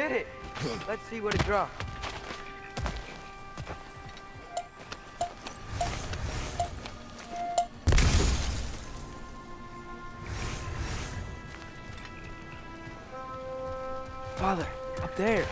did it! Let's see what it dropped. Father, up there.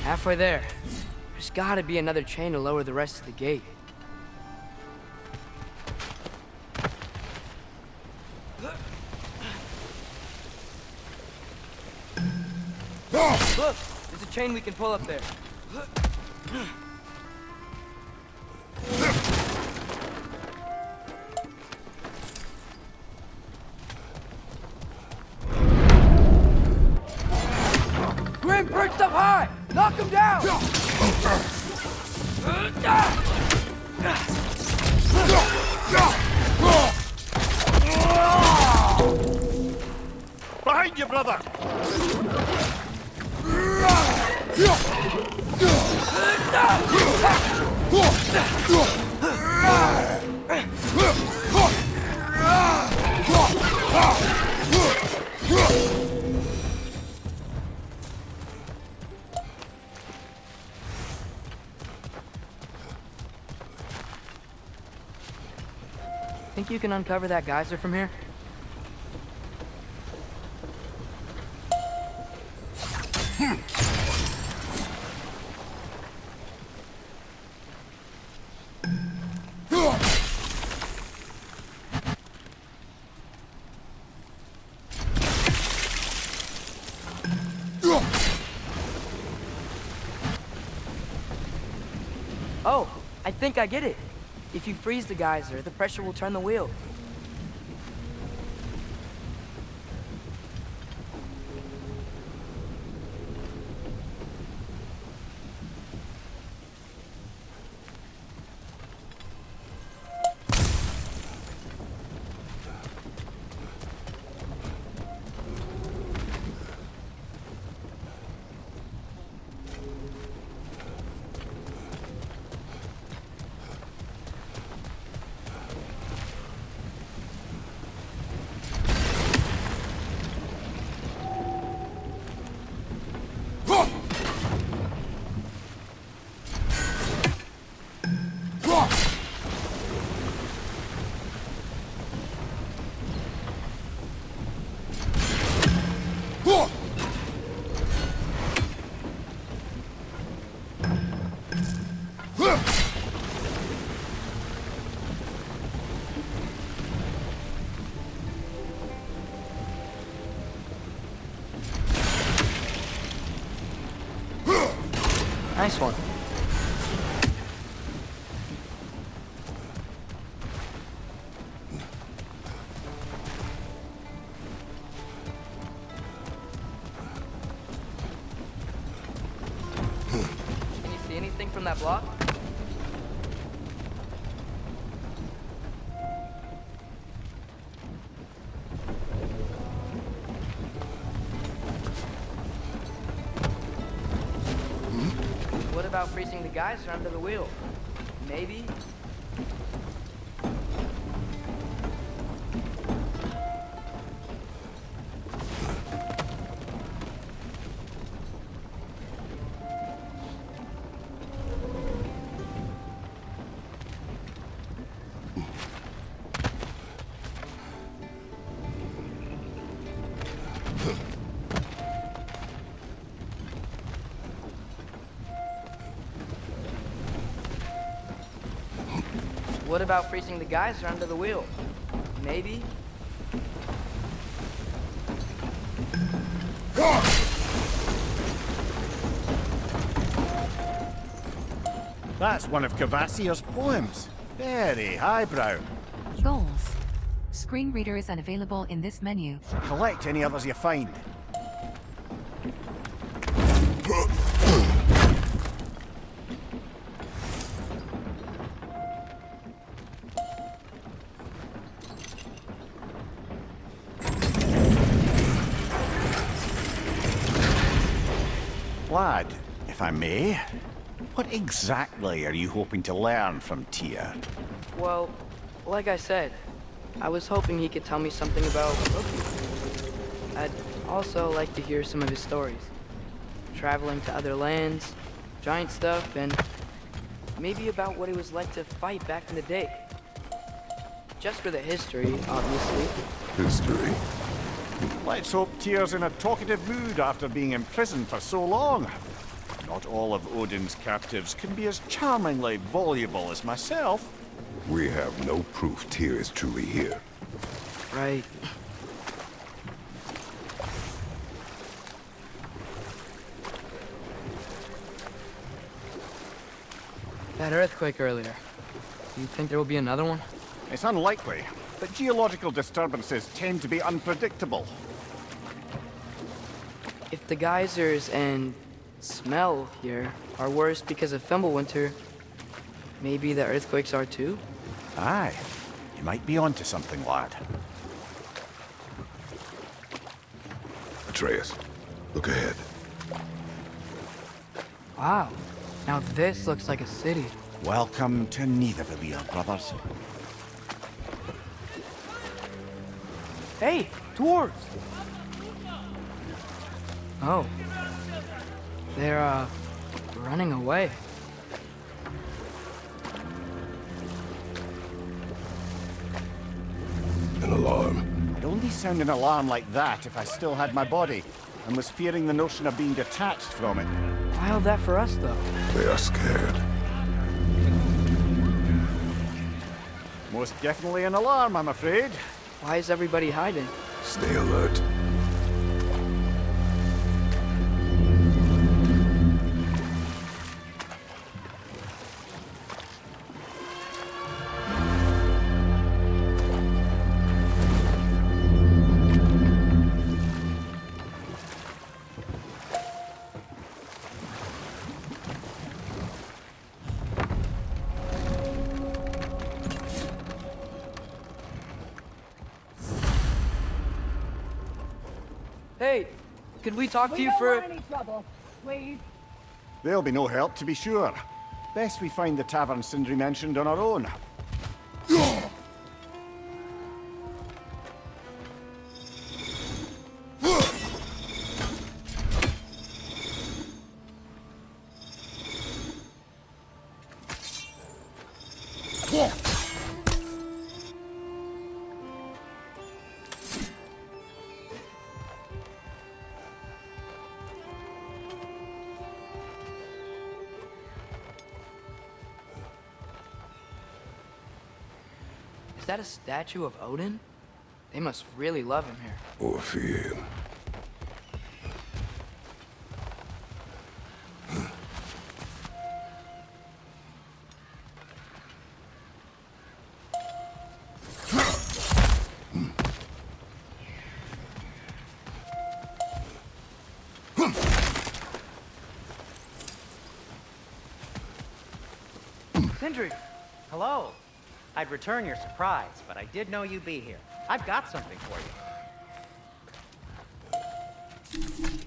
Halfway there. There's gotta be another chain to lower the rest of the gate. Look! There's a chain we can pull up there. Grim perched up high! Knock him down! Behind you, brother! Think you can uncover that geyser from here? Oh, I think I get it. If you freeze the geyser, the pressure will turn the wheel. Nice one. Can you see anything from that block? What about freezing the geyser under the wheel? Maybe? What about freezing the geyser under the wheel? Maybe? That's one of Cavassier's poems. Very highbrow. Goals. Screen reader is unavailable in this menu. Collect any others you find. Lad, if I may, what exactly are you hoping to learn from TYR? Well, like I said, I was hoping he could tell me something about Loki. I'd also like to hear some of his stories. Traveling to other lands, giant stuff, and maybe about what it was like to fight back in the day. Just for the history, obviously. History. Let's hope TYR's in a talkative mood after being imprisoned for so long. Not all of Odin's captives can be as charmingly voluble as myself. We have no proof Tyr is truly here. Right. That earthquake earlier. Do you think there will be another one? It's unlikely, but geological disturbances tend to be unpredictable. If the geysers and smell here are worse because of Fimbulwinter, maybe the earthquakes are too? Aye, you might be onto something, lad. Atreus, look ahead. Wow. Now this looks like a city. Welcome to Nidavellir, brothers. Hey, dwarves! Oh. They're, running away. An alarm. I'd only sound an alarm like that if I still had my body, and was fearing the notion of being detached from it. Wild that for us, though. They are scared. Most definitely an alarm, I'm afraid. Why is everybody hiding? Stay alert. Hey, could we talk to you for... We don't want any trouble, please. There'll be no help, to be sure. Best we find the tavern Sindri mentioned on our own. Is that a statue of Odin? They must really love him here. Or fear him. Sindri! Hello. I'd return your surprise, but I did know you'd be here. I've got something for you.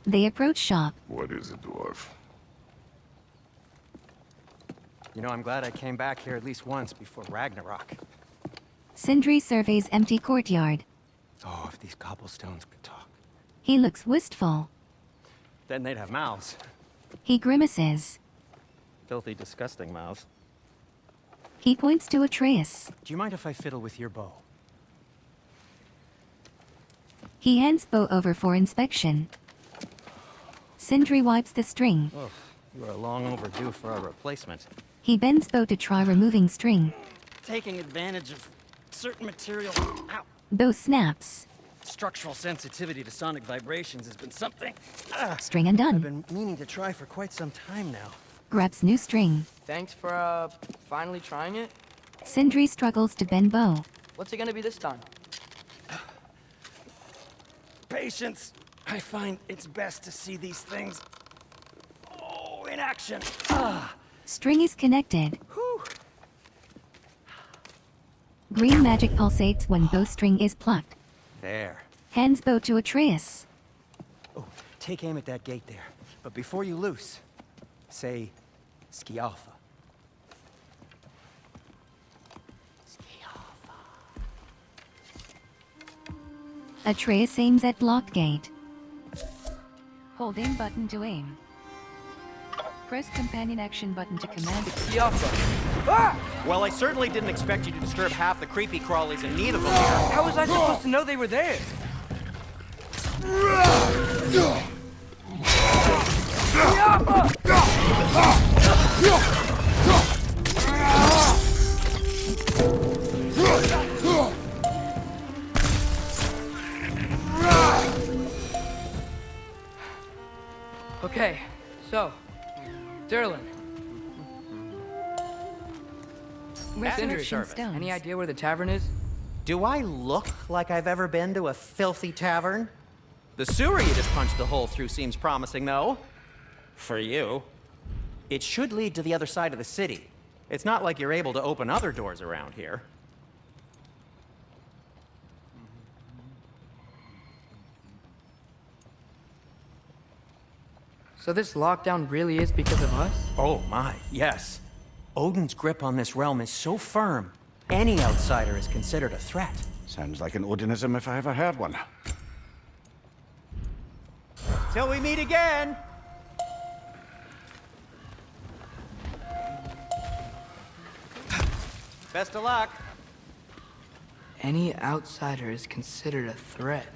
They approach shop. What is it, dwarf? You know, I'm glad I came back here at least once before Ragnarok. Sindri surveys empty courtyard. Oh, if these cobblestones could talk. He looks wistful. Then they'd have mouths. He grimaces. Filthy, disgusting mouths. He points to Atreus. Do you mind if I fiddle with your bow? He hands bow over for inspection. Sindri wipes the string. Oh, you are long overdue for a replacement. He bends bow to try removing string. Taking advantage of certain material. Ow. Bow snaps. Structural sensitivity to sonic vibrations has been something String I've undone. been meaning to try for quite some time now. Grabs new string. Thanks for, finally trying it. Sindri struggles to bend bow. What's it gonna be this time? Patience. I find it's best to see these things, in action. String is connected. Whew. Green magic pulsates when bowstring is plucked. There. Hands bow to Atreus. Oh, take aim at that gate there. But before you loose, say, Skialfa. Atreus aims at blocked gate. Hold aim button to aim. Press companion action button to command it. Well, I certainly didn't expect you to disturb half the creepy crawlies in need of them here. How was I supposed to know they were there? Okay, so, Derlin. Resurrection service. stones. Any idea where the tavern is? Do I look like I've ever been to a filthy tavern? The sewer you just punched the hole through seems promising, though. For you. It should lead to the other side of the city. It's not like you're able to open other doors around here. So this lockdown really is because of us? Oh my, yes. Odin's grip on this realm is so firm, any outsider is considered a threat. Sounds like an Odinism if I ever heard one. Till we meet again! Best of luck. Any outsider is considered a threat.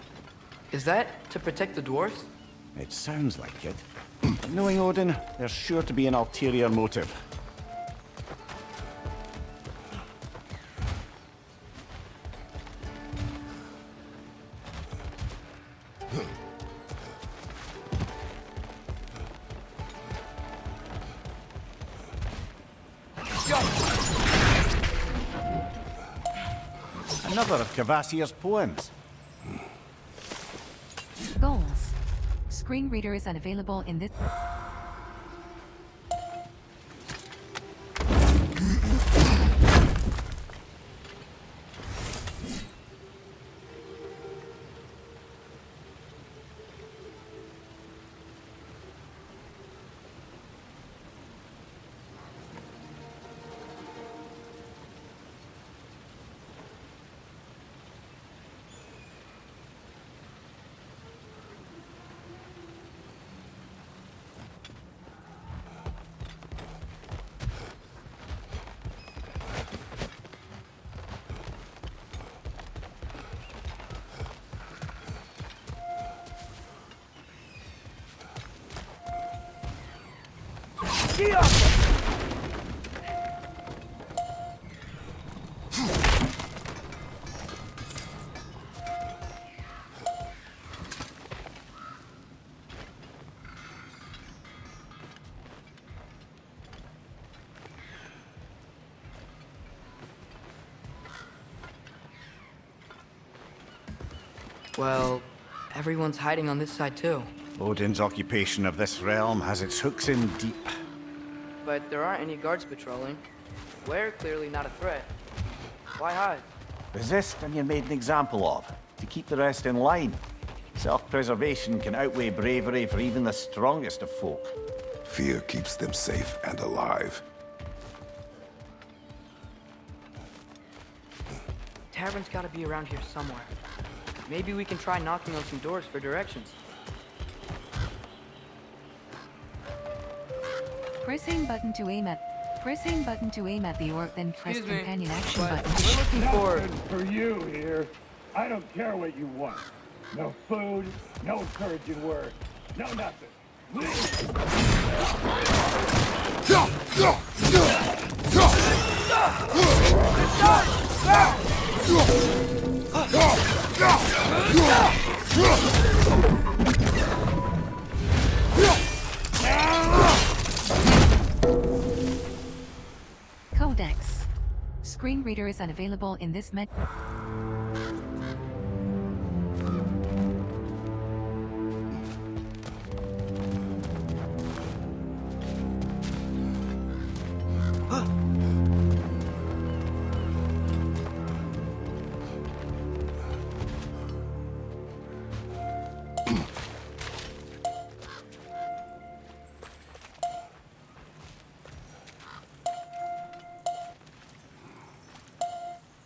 Is that to protect the dwarves? It sounds like it. Knowing Odin, there's sure to be an ulterior motive. Another of Kvasir's poems. Goals. Screen reader is unavailable in this. Well, everyone's hiding on this side too. Odin's occupation of this realm has its hooks in deep. But there aren't any guards patrolling. We're clearly not a threat. Why hide? Resist and you're made an example of, to keep the rest in line. Self-preservation can outweigh bravery for even the strongest of folk. Fear keeps them safe and alive. Tavern's gotta be around here somewhere. Maybe we can try knocking on some doors for directions. Pressing button to aim at. Pressing button to aim at the orc, then press Excuse me, companion action but button. we're looking for... Nothing for you here. I don't care what you want. No food, no encouraging word, no nothing. Codex. Screen reader is unavailable in this menu.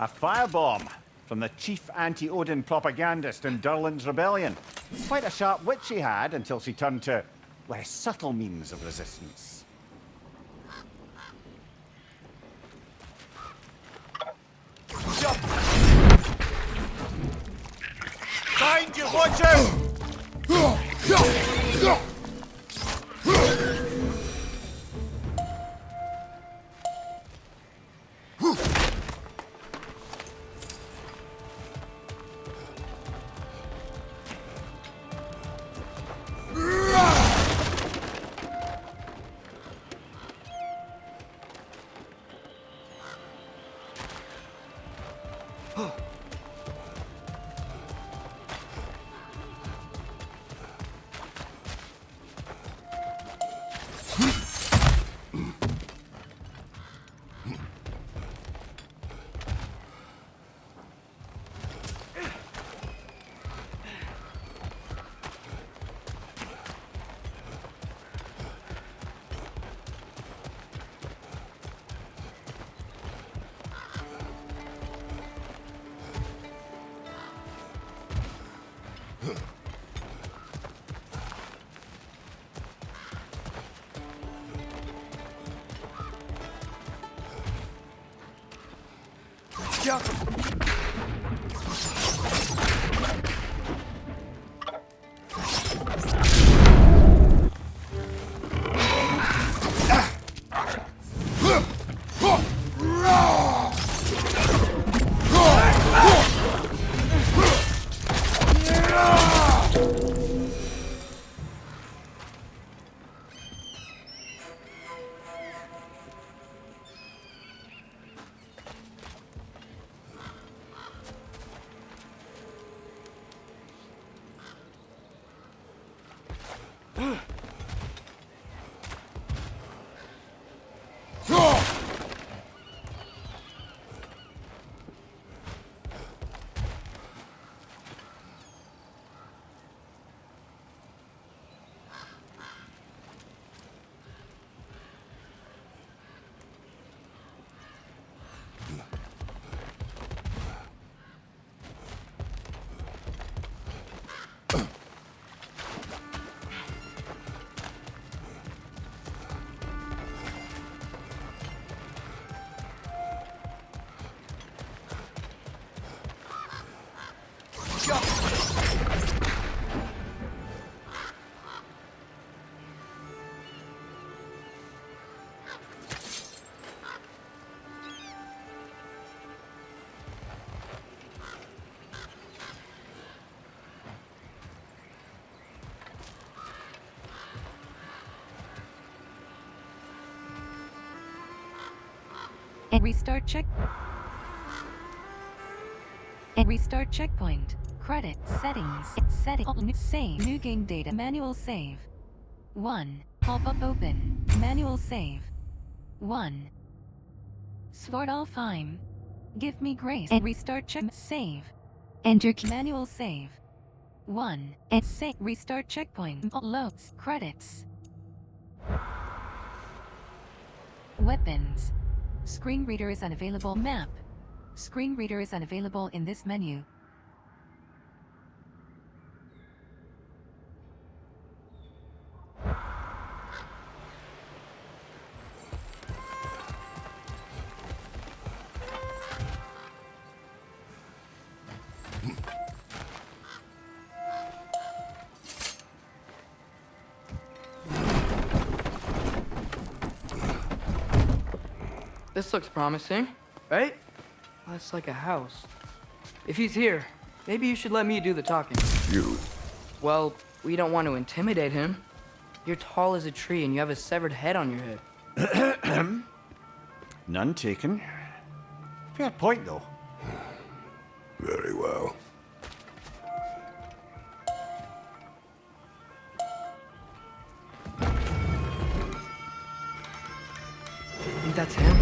A firebomb from the chief anti-Odin propagandist in Durlin's rebellion. Quite a sharp wit she had until she turned to less subtle means of resistance. Find you, watch out! And restart check. And restart checkpoint. Credit. Settings. Setting. Save. New game data. Manual save. 1. Pop-up open. Manual save. 1. Sword all fine. Give me grace. And restart check. Save. Enter manual save. 1. And save. Restart checkpoint. Loads. Credits. Weapons. Screen reader is unavailable. Map. Screen reader is unavailable in this menu. This looks promising, right? That's like a house. If he's here, maybe you should let me do the talking. You. Well, we don't want to intimidate him. You're tall as a tree and you have a severed head on your head. None taken. Fair point, though. Very well. Think that's him?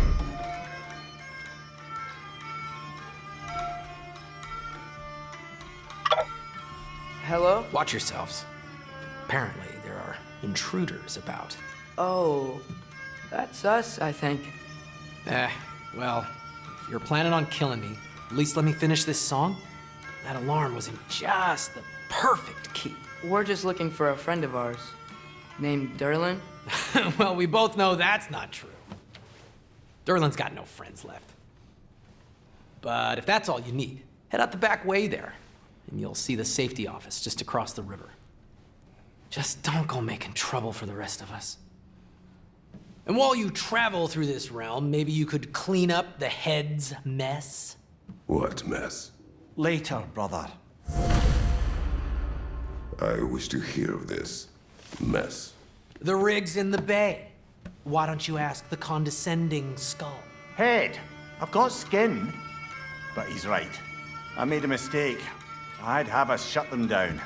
Hello? Watch yourselves. Apparently, there are intruders about. Oh, that's us, I think. Well, if you're planning on killing me, at least let me finish this song. That alarm was in just the perfect key. We're just looking for a friend of ours named Derlin. Well, we both know that's not true. Derlin's got no friends left. But if that's all you need, head out the back way there, and you'll see the safety office just across the river. Just don't go making trouble for the rest of us. And while you travel through this realm, maybe you could clean up the head's mess? What mess? Later, brother. I wish to hear of this mess. The rig's in the bay. Why don't you ask the condescending skull? Head, I've got skin. But he's right. I made a mistake. I'd have us shut them down.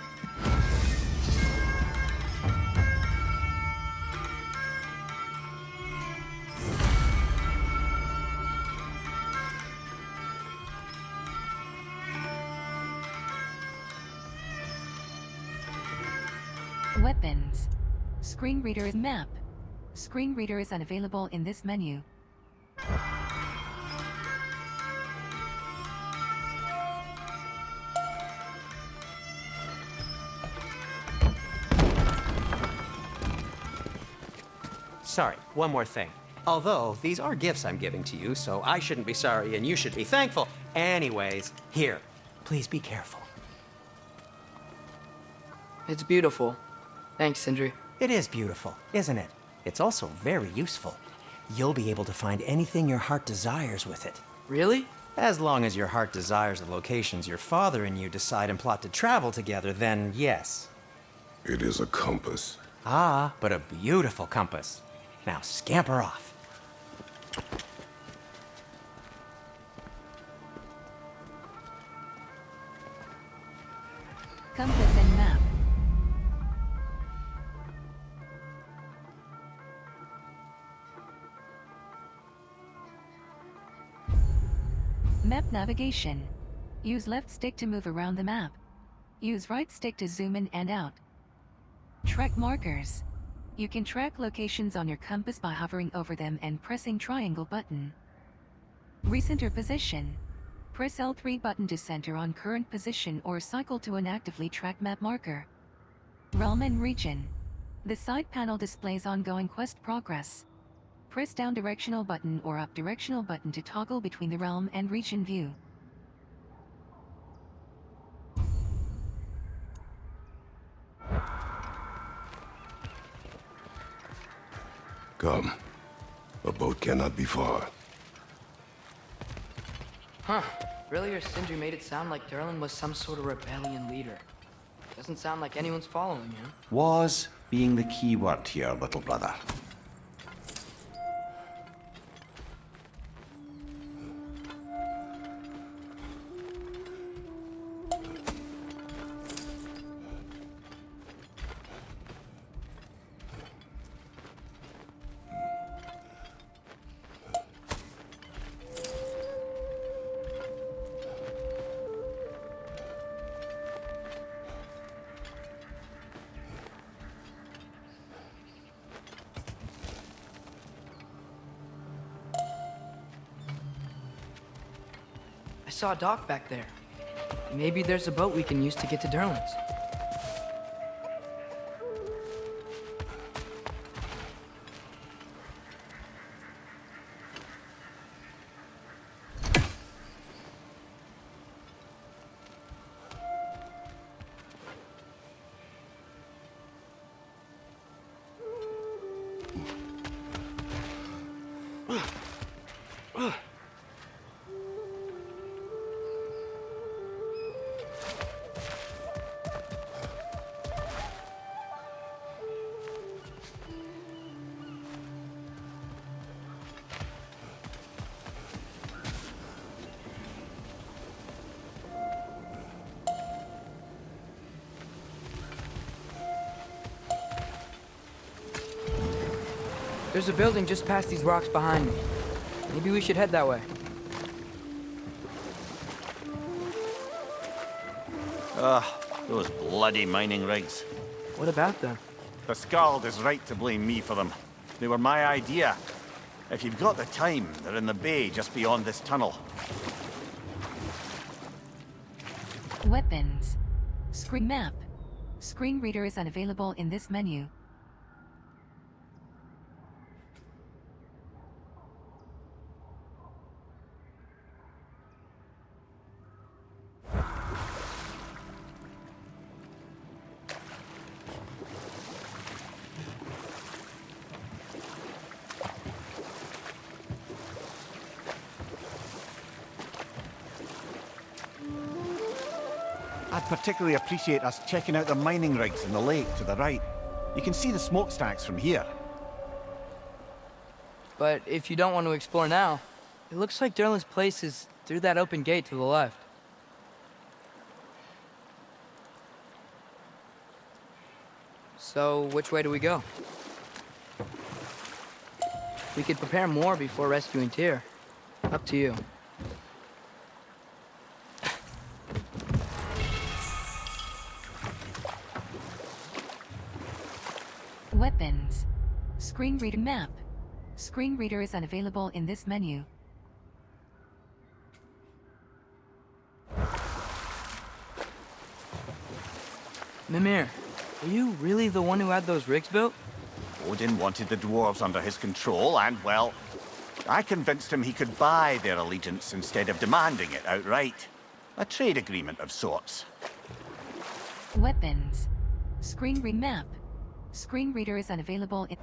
Weapons. Screen reader is map. Screen reader is unavailable in this menu. Sorry, one more thing. Although, these are gifts I'm giving to you, so I shouldn't be sorry and you should be thankful. Anyways, here, please be careful. It's beautiful. Thanks, Sindri. It is beautiful, isn't it? It's also very useful. You'll be able to find anything your heart desires with it. Really? As long as your heart desires the locations your father and you decide and plot to travel together, then yes. It is a compass. Ah, but a beautiful compass. Now scamper off. Compass and map. Map navigation. Use left stick to move around the map. Use right stick to zoom in and out. Track markers. You can track locations on your compass by hovering over them and pressing triangle button. Recenter position. Press L3 button to center on current position or cycle to an actively tracked map marker. Realm and region. The side panel displays ongoing quest progress. Press down directional button or up directional button to toggle between the realm and region view. Come. A boat cannot be far. Huh. Earlier, Sindri made it sound like Derlin was some sort of rebellion leader. Doesn't sound like anyone's following him. Was being the key word here, little brother. I saw a dock back there. Maybe there's a boat we can use to get to Derlin's. There's a building just past these rocks behind me. Maybe we should head that way. Those bloody mining rigs. What about them? The Skald is right to blame me for them. They were my idea. If you've got the time, they're in the bay just beyond this tunnel. Weapons. Screen map. Screen reader is unavailable in this menu. I'd particularly appreciate us checking out the mining rigs in the lake to the right. You can see the smokestacks from here. But if you don't want to explore now, it looks like Durlin's place is through that open gate to the left. So, which way do we go? We could prepare more before rescuing Tyr. Up to you. Weapons. Screen reader map. Screen reader is unavailable in this menu. Mimir, are you really the one who had those rigs built? Odin wanted the dwarves under his control, and, well, I convinced him he could buy their allegiance instead of demanding it outright. A trade agreement of sorts. Weapons. Screen read map. Screen reader is unavailable in...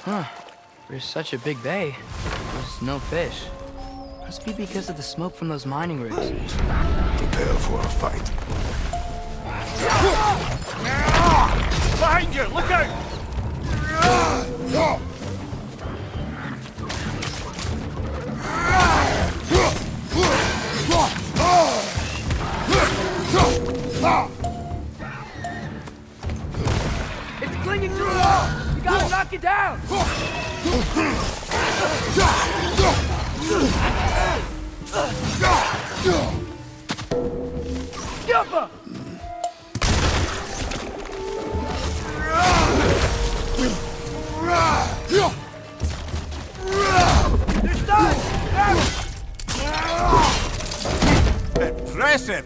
Huh. There's such a big bay. There's no fish. Must be because of the smoke from those mining rigs. Prepare for a fight. Behind you! Look out! It's clinging to the wall! You gotta knock it down! Jumper! They're done! Impressive!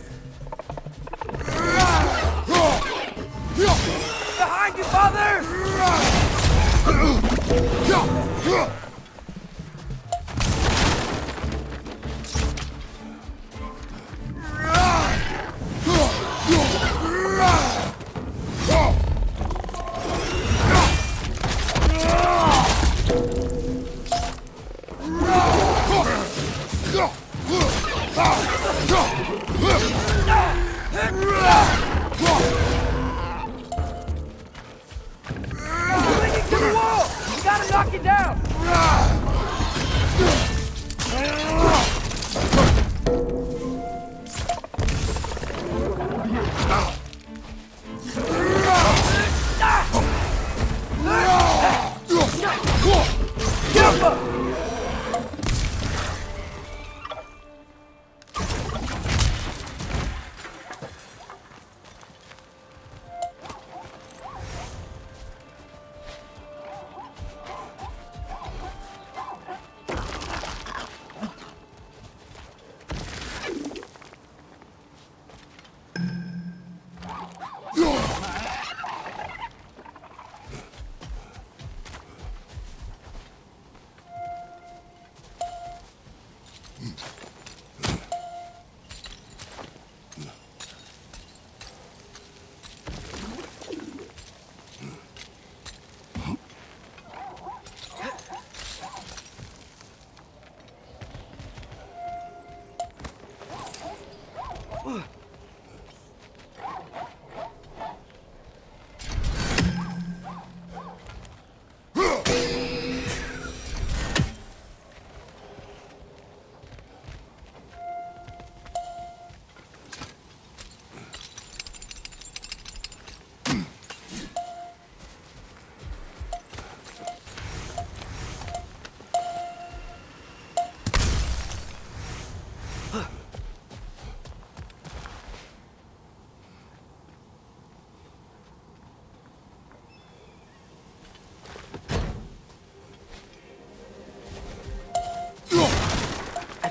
Behind you, father! Clinging to the wall! You gotta knock it down!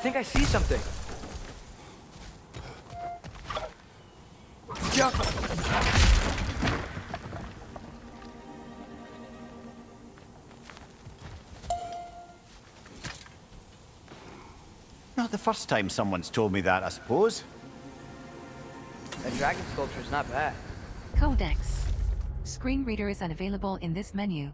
think I see something. Not the first time someone's told me that, I suppose. That dragon sculpture's not bad. Codex. Screen reader is unavailable in this menu.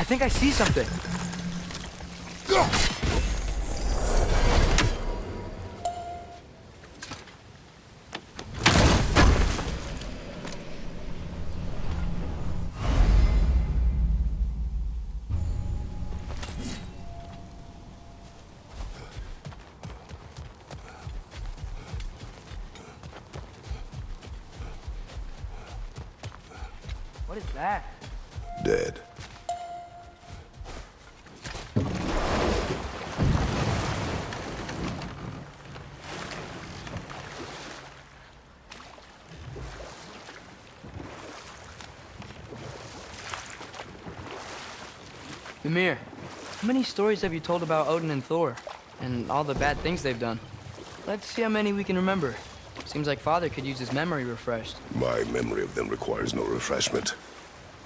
I think I see something. What is that? Dead. Ymir, how many stories have you told about Odin and Thor? And all the bad things they've done? Let's see how many we can remember. Seems like Father could use his memory refreshed. My memory of them requires no refreshment.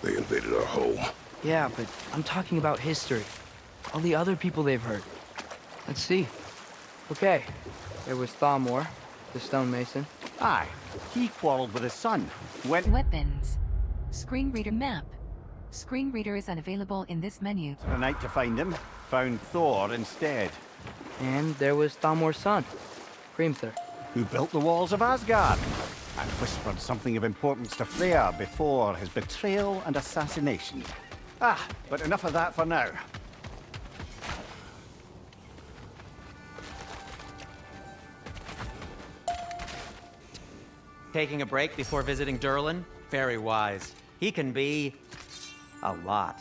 They invaded our home. Yeah, but I'm talking about history. All the other people they've hurt. Let's see. Okay, there was Thalmor, the stonemason. Aye, he quarreled with his son. Went Weapons. Screen reader map. Screen reader is unavailable in this menu. for a night to find him. Found Thor instead. And there was Thalmor's son, Hrimthur. Who built the walls of Asgard and whispered something of importance to Freya before his betrayal and assassination. But enough of that for now. Taking a break before visiting Durlin? Very wise. He can be a lot.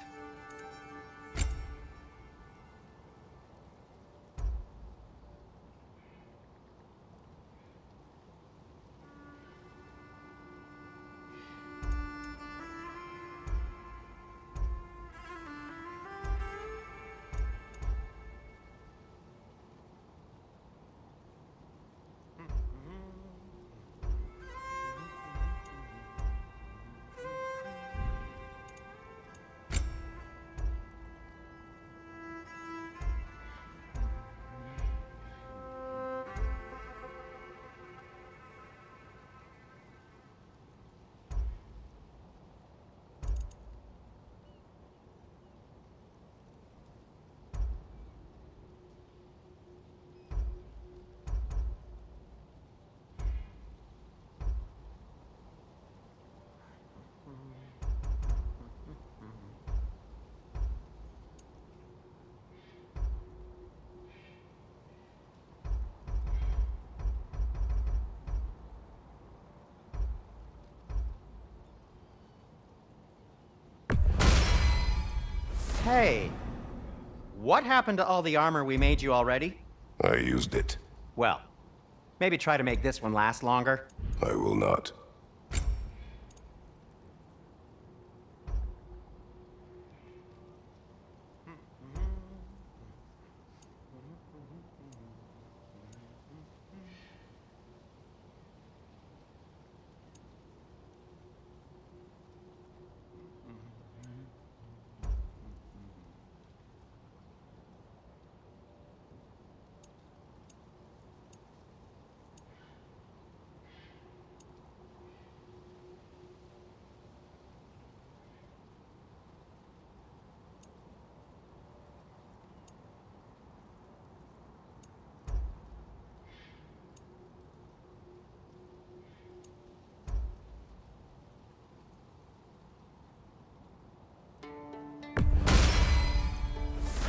Hey, what happened to all the armor we made you already? I used it. Well, maybe try to make this one last longer. I will not.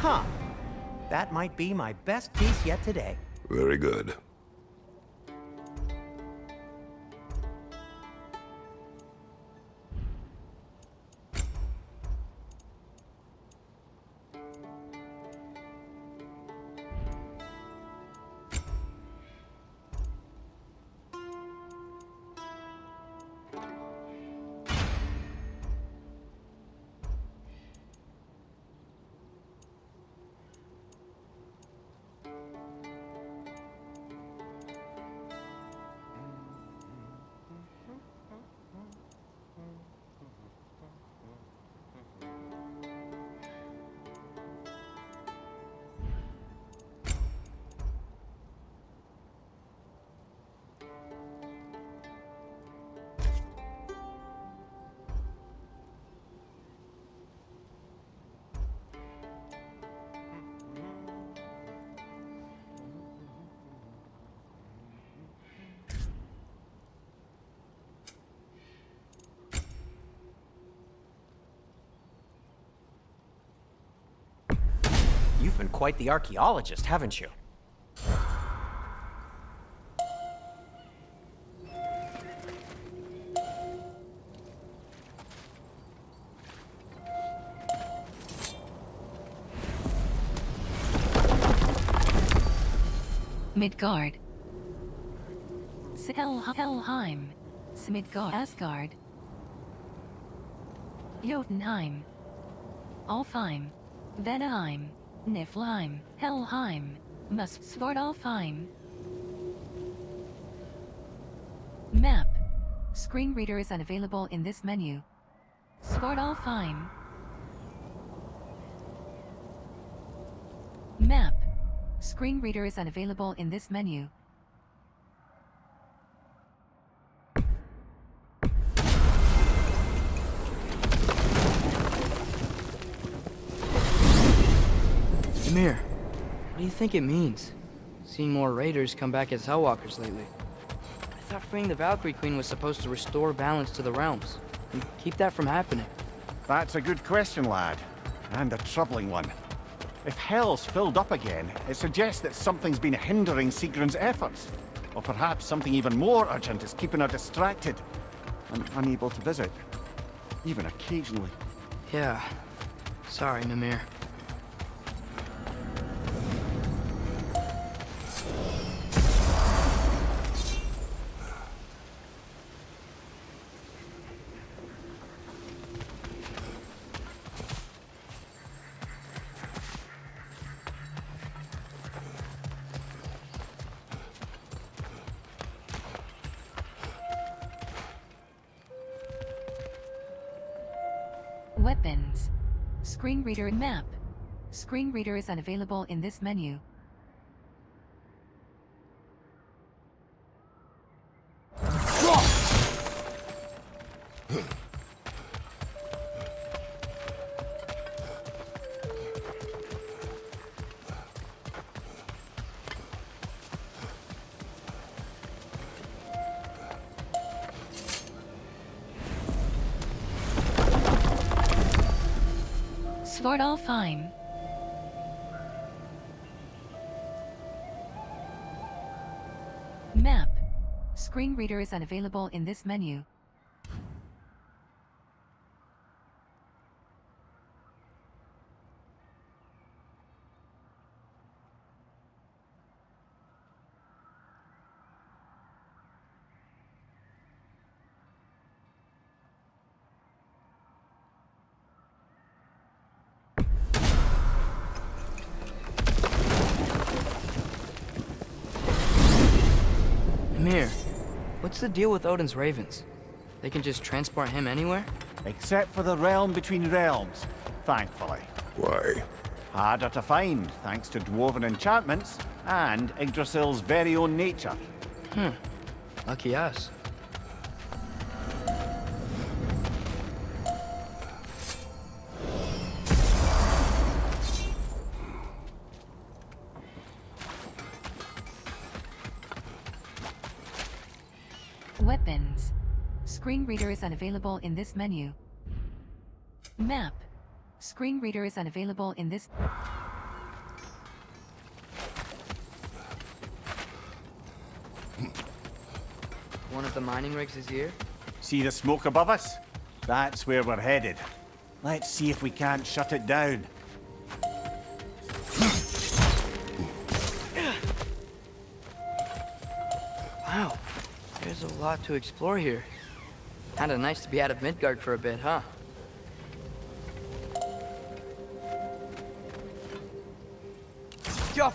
Huh. That might be my best piece yet today. Very good. You've been quite the archaeologist, haven't you? Midgard. Helheim. Midgard. Asgard. Jotunheim. Alfheim. Vanaheim. Niflheim. Helheim. Muspelheim. Screen reader is unavailable in this menu. Sword all fine. Map. Screen reader is unavailable in this menu. Ymir, what do you think it means? Seeing more raiders come back as Hellwalkers lately. I thought freeing the Valkyrie Queen was supposed to restore balance to the realms and keep that from happening. That's a good question, lad. And a troubling one. If Hell's filled up again, it suggests that something's been hindering Sigrun's efforts. Or perhaps something even more urgent is keeping her distracted and unable to visit. Even occasionally. Yeah. Sorry, Mimir. Weapons. Screen reader and map. Screen reader is unavailable in this menu. Sword all fine. Map. Screen reader is unavailable in this menu. Ymir, what's the deal with Odin's ravens? They can just transport him anywhere? Except for the realm between realms, thankfully. Why? Harder to find, thanks to dwarven enchantments and Yggdrasil's very own nature. Lucky us. Weapons. Screen reader is unavailable in this menu. Map. Screen reader is unavailable in this. One of the mining rigs is here? See the smoke above us? That's where we're headed. Let's see if we can't shut it down. Wow, there's a lot to explore here. Kinda nice to be out of Midgard for a bit, huh? Jump!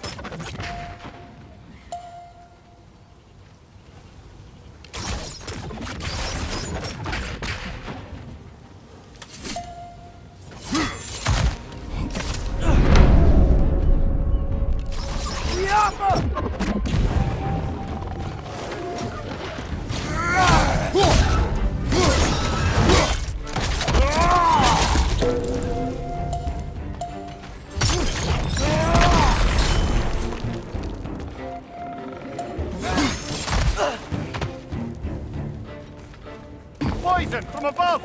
Poison from above!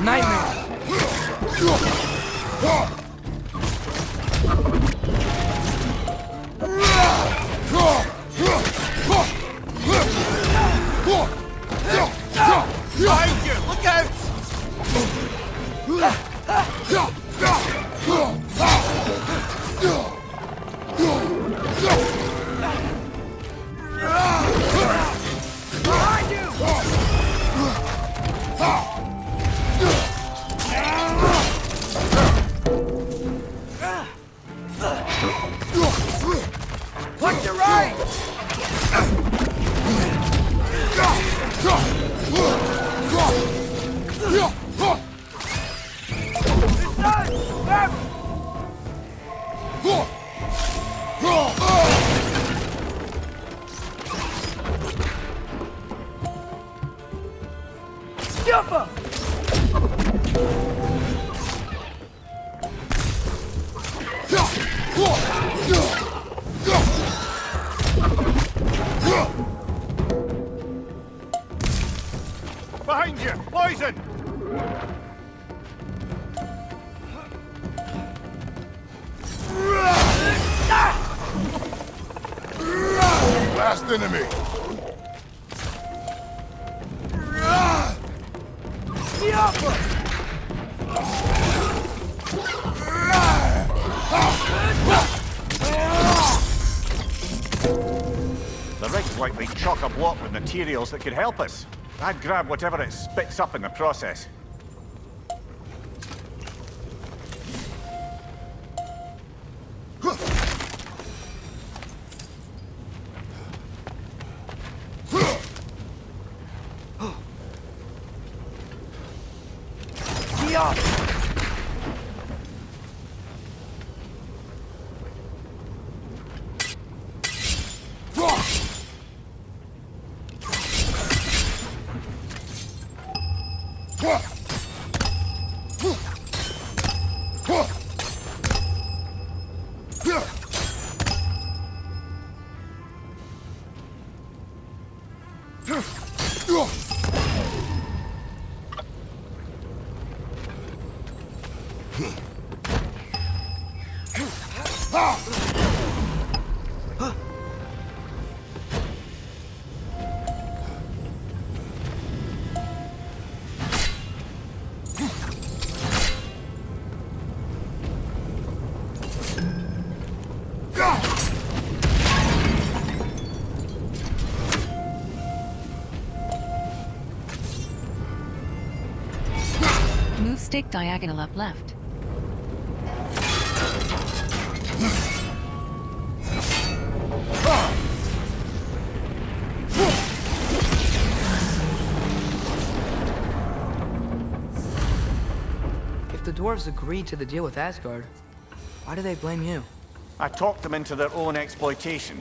Nightmare! Behind you! Look out! Behind you! Behind you! Poison! Last enemy. The rig's likely chock-a-block with materials that could help us. I'd grab whatever it spits up in the process. Move stick diagonal up left. If the dwarves agreed to the deal with Asgard, why do they blame you? I talked them into their own exploitation.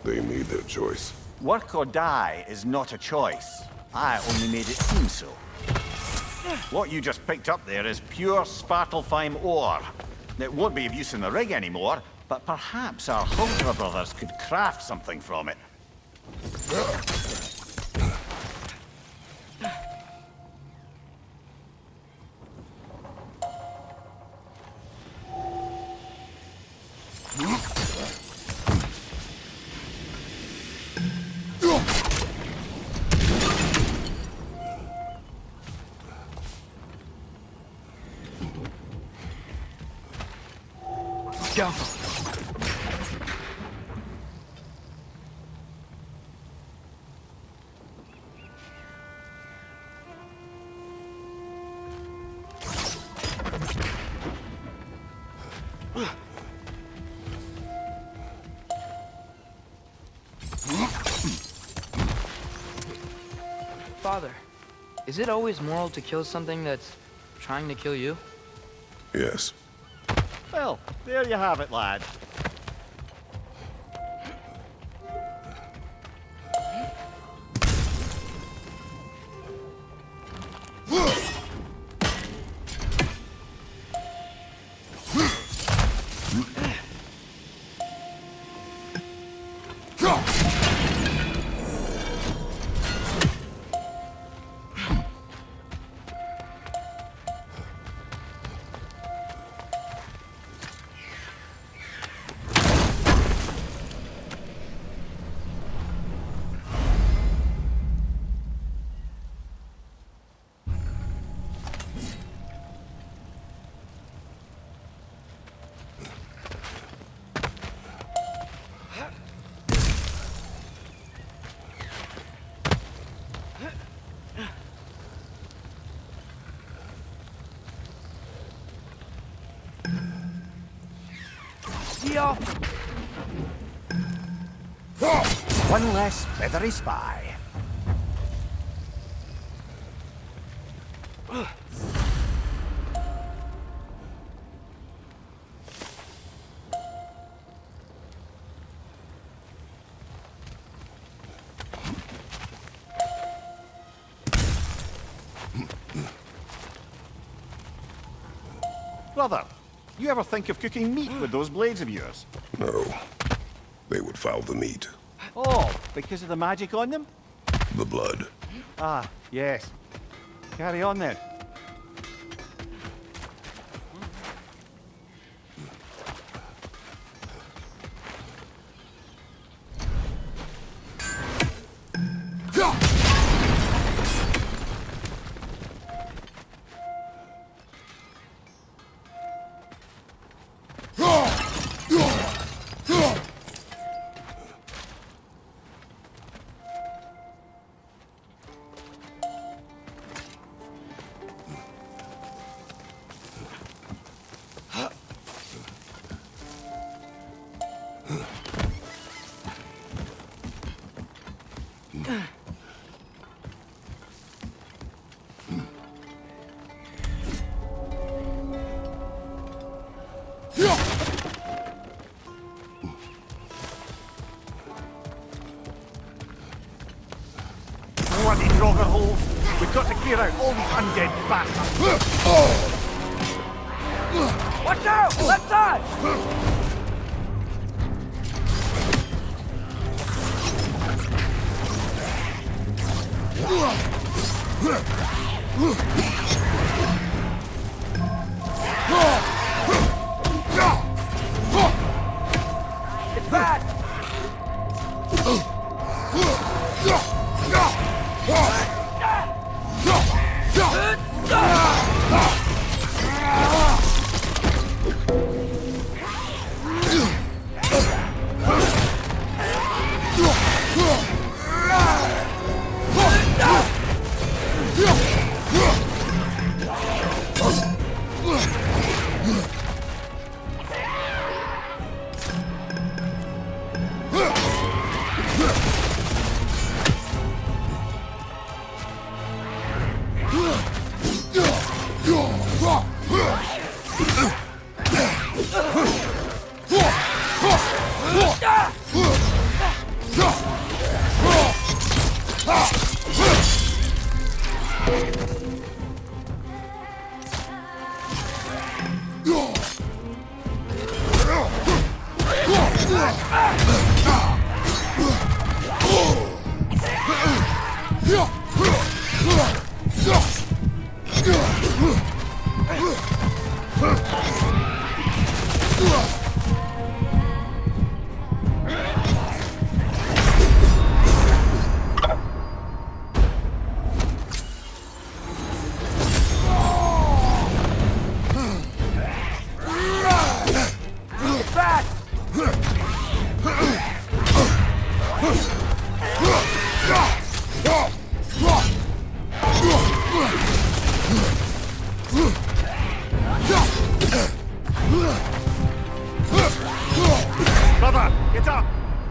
They made their choice. Work or die is not a choice. I only made it seem so. What you just picked up there is pure Svartalfheim ore. It won't be of use in the rig anymore, but perhaps our Huldra brothers could craft something from it. Go. Father, is it always moral to kill something that's trying to kill you? Yes. Well, there you have it, lad. One less feathery spy. Brother, you ever think of cooking meat with those blades of yours? No. They would foul the meat. Oh, because of the magic on them? The blood. Ah, yes. Carry on then. Bloody Draugr holes! We've got to clear out all these undead bastards! Watch out! Left side! It's bad! Brother, get up!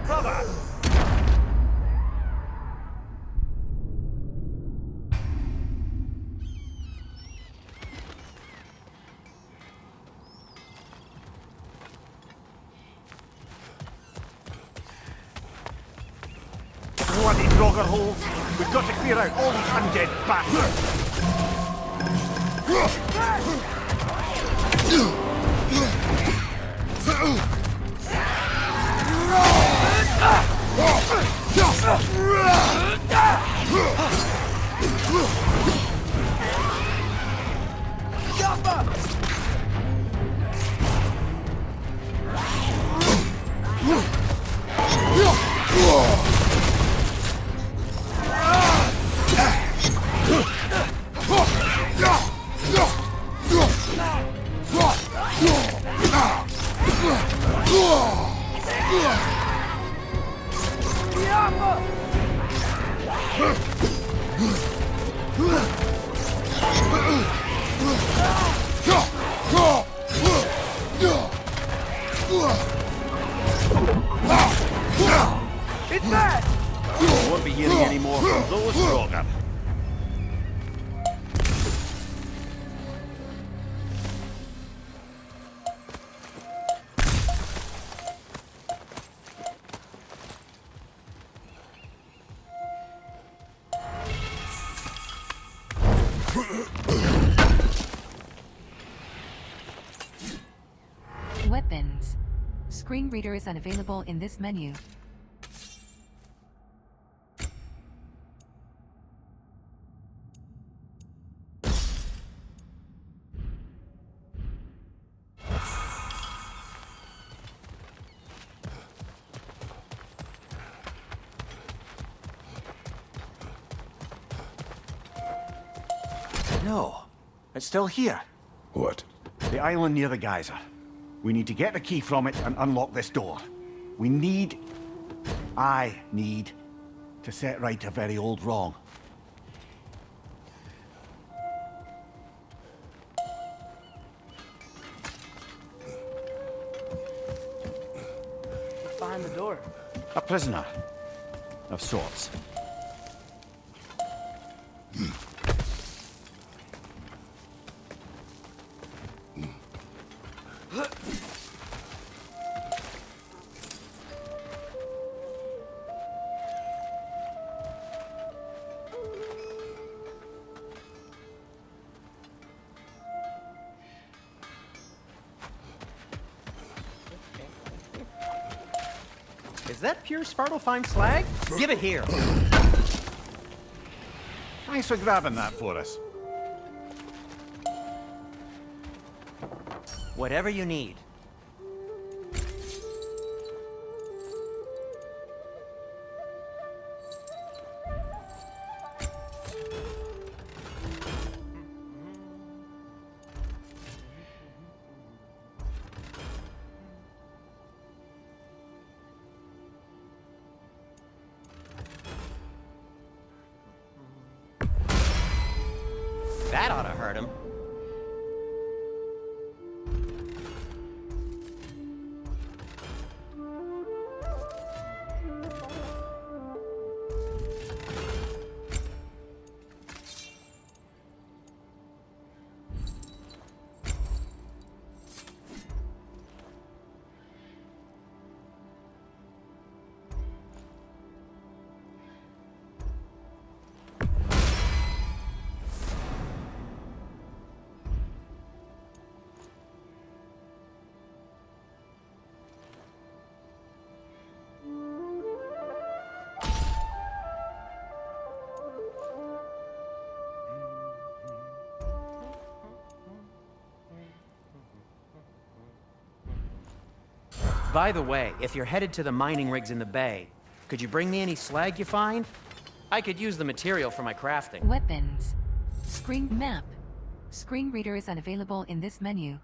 Brother! Bloody Draugr holes! We've got to clear out all these undead bastards! Weapons. Screen reader is unavailable in this menu. No, it's still here. What? The island near the geyser. We need to get the key from it and unlock this door. I need to set right a very old wrong. What's behind the door? A prisoner of sorts. Is that pure Spartalfine slag? Give it here. Thanks for grabbing that for us. Whatever you need. That ought to hurt him. By the way, if you're headed to the mining rigs in the bay, could you bring me any slag you find? I could use the material for my crafting. Weapons. Screen map. Screen reader is unavailable in this menu.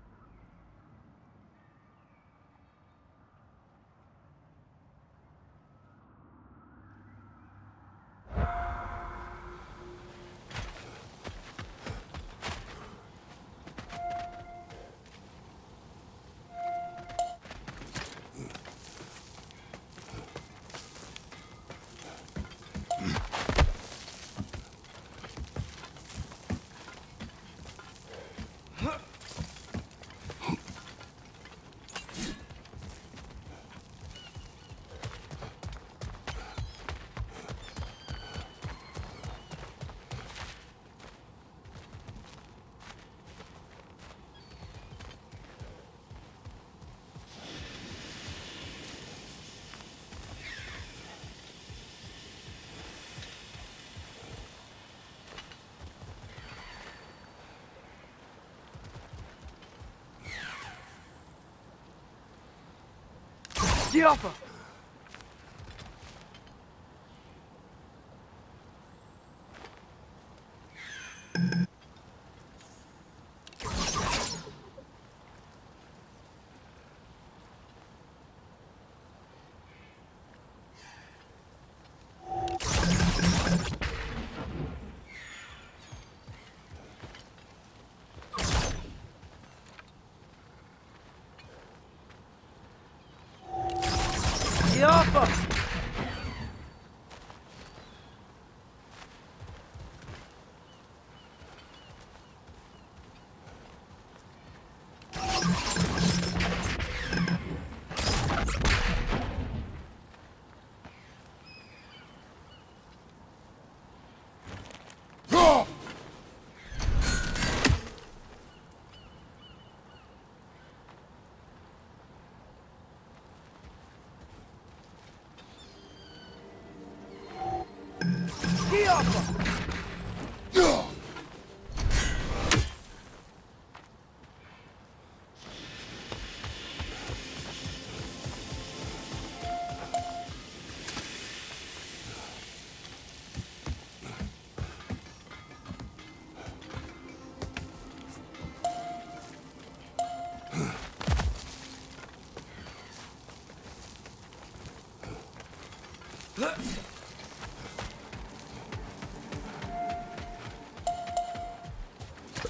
Get off her! Get off her!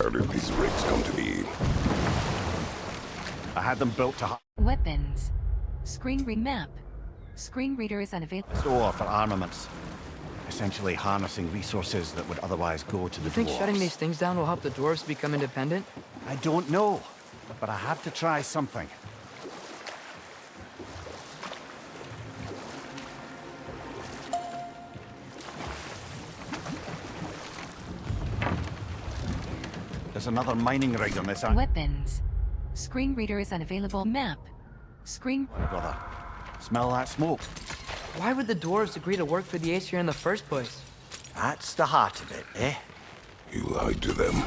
How did these rigs come to be? I had them built to Weapons. Screen read map. Screen reader is unavailable. store for armaments. Essentially harnessing resources that would otherwise go to the You think dwarves. shutting these things down will help the dwarves become independent? I don't know, but I have to try something. There's another mining rig on this island. Weapons. Screen reader is unavailable. Map. Screen. Brother, smell that smoke? Why would the dwarves agree to work for the Aesir in the first place? That's the heart of it, eh? You lied to them.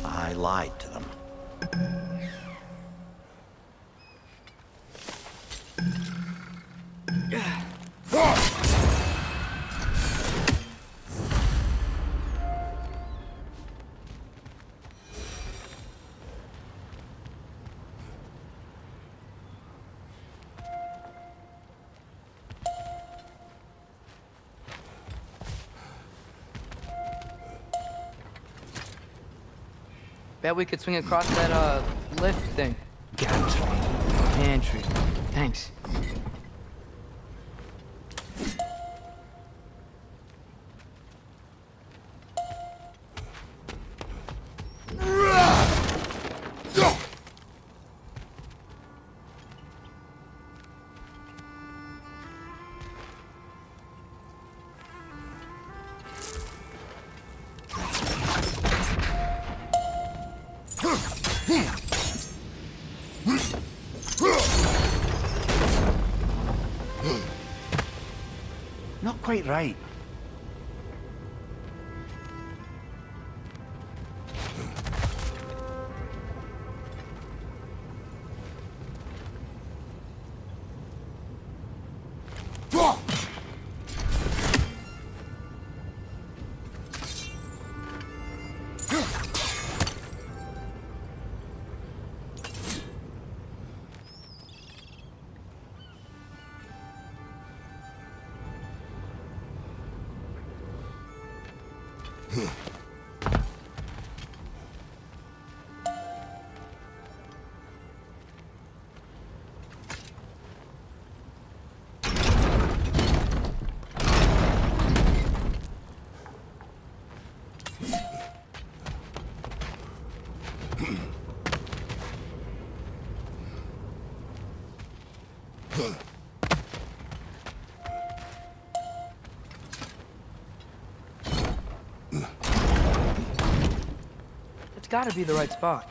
I lied to them. Bet we could swing across that, lift thing. Gantry. Pantry. Thanks. Not quite right. It's gotta be the right spot.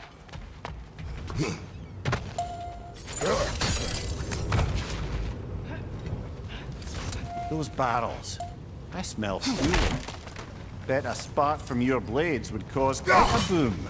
Those barrels. I smell fuel. Bet a spark from your blades would cause a boom.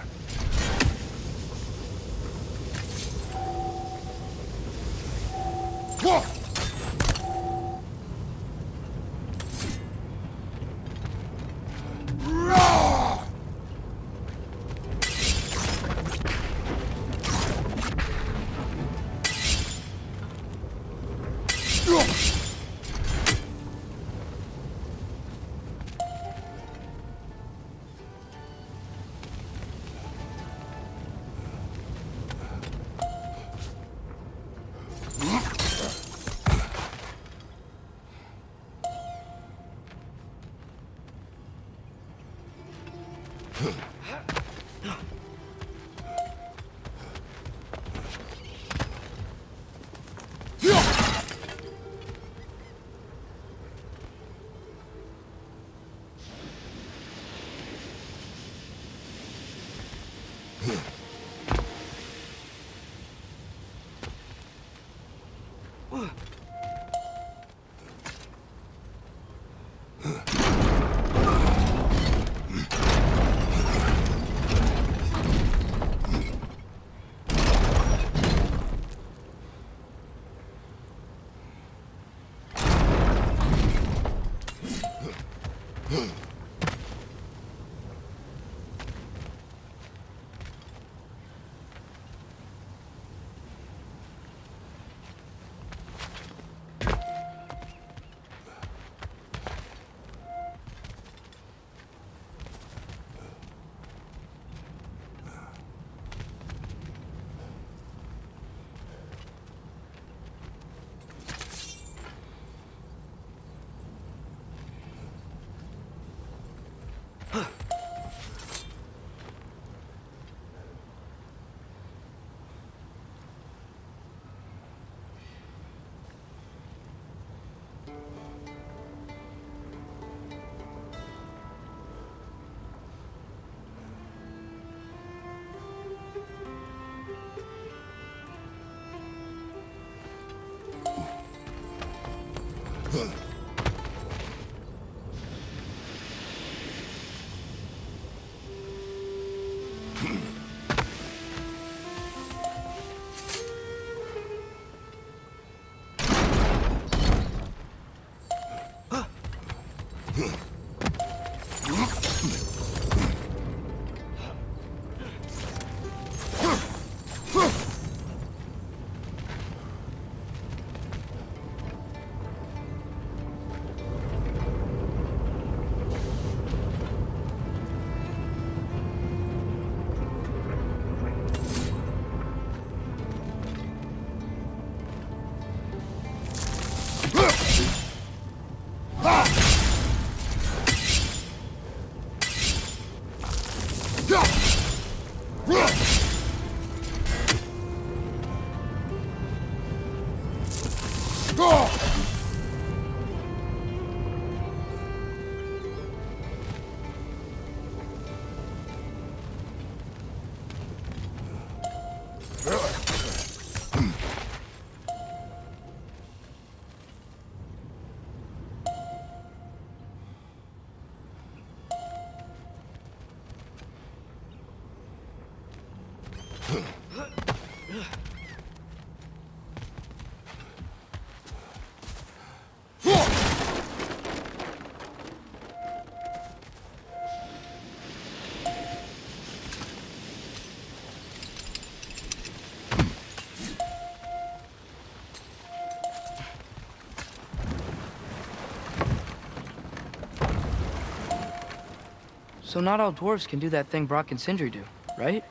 So not all dwarves can do that thing Brock and Sindri do, right?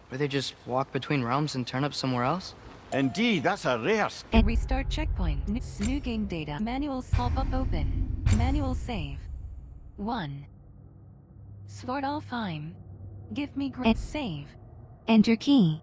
Where they just walk between realms and turn up somewhere else? Indeed, that's a rare And restart checkpoint. New game data. Manual pop-up open. Manual save. 1. Sword all fine. Give me save. Enter key.